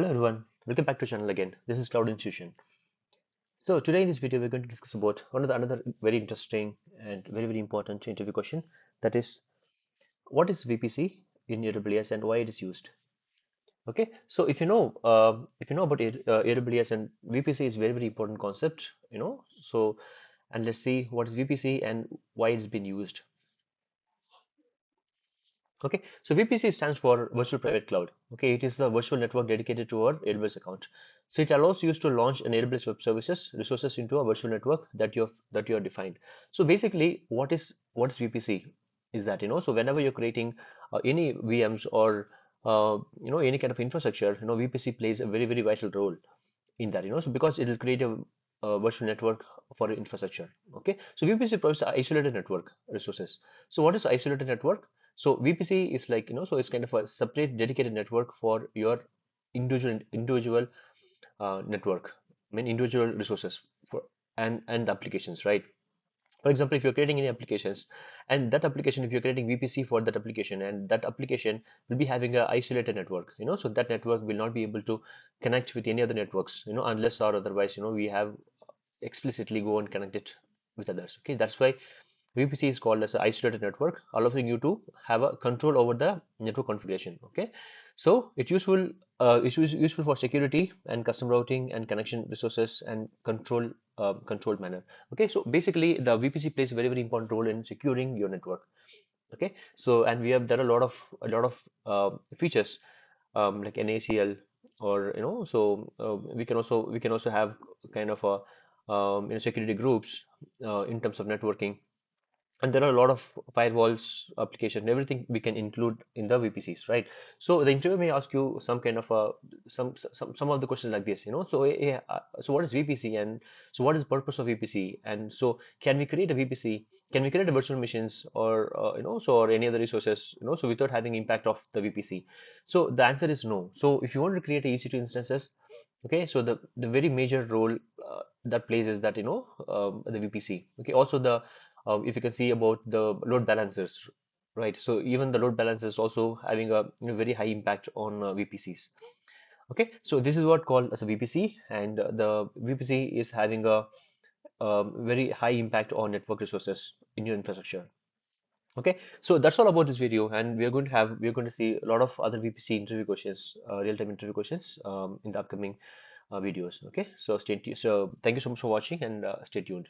Hello everyone, welcome back to the channel again. This is Cloud Institution. So today in this video we're going to discuss about another very interesting and very important interview question, that is, what is VPC in AWS and why it is used? Okay, so if you know about AWS, and VPC is very important concept, So and let's see what is VPC and why it's been used. Okay, so VPC stands for Virtual Private Cloud. Okay, it is the virtual network dedicated to our AWS account. So it allows you to launch an AWS Web Services resources into a virtual network that you have defined. So basically, what is VPC? Is that so whenever you're creating any VMs or any kind of infrastructure, VPC plays a very vital role in that. So because it will create a virtual network for infrastructure. Okay, so VPC provides isolated network resources. So what is isolated network? So VPC is like, so it's kind of a separate dedicated network for your individual network. I mean individual resources for and applications, right? For example, if you're creating any applications, and that application, if you're creating VPC for that application, and that application will be having a isolated network, so that network will not be able to connect with any other networks, unless or otherwise, we have explicitly go and connect it with others. Okay, that's why VPC is called as an isolated network, allowing you to have a control over the network configuration. Okay, so it's useful for security and custom routing and connection resources and controlled manner. Okay, so basically the VPC plays a very important role in securing your network. Okay, so and there are a lot of features like NACL, or we can also have kind of a security groups in terms of networking, and there are a lot of firewalls, application, everything we can include in the VPCs, right? So the interview may ask you some kind of some of the questions like this, so what is VPC, and so what is the purpose of VPC, and so can we create a VPC, can we create a virtual machines, or or any other resources, so without having impact of the VPC? So the answer is no. So if you want to create a EC2 instances, okay, so the very major role that plays is that the VPC. Okay, also the if you can see about the load balancers, right? So even the load balancer is also having a very high impact on VPCs. Okay, so this is what called as a VPC, and the VPC is having a very high impact on network resources in your infrastructure. Okay, so that's all about this video, and we're going to see a lot of other VPC interview questions, real-time interview questions in the upcoming videos. Okay, so thank you so much for watching, and stay tuned.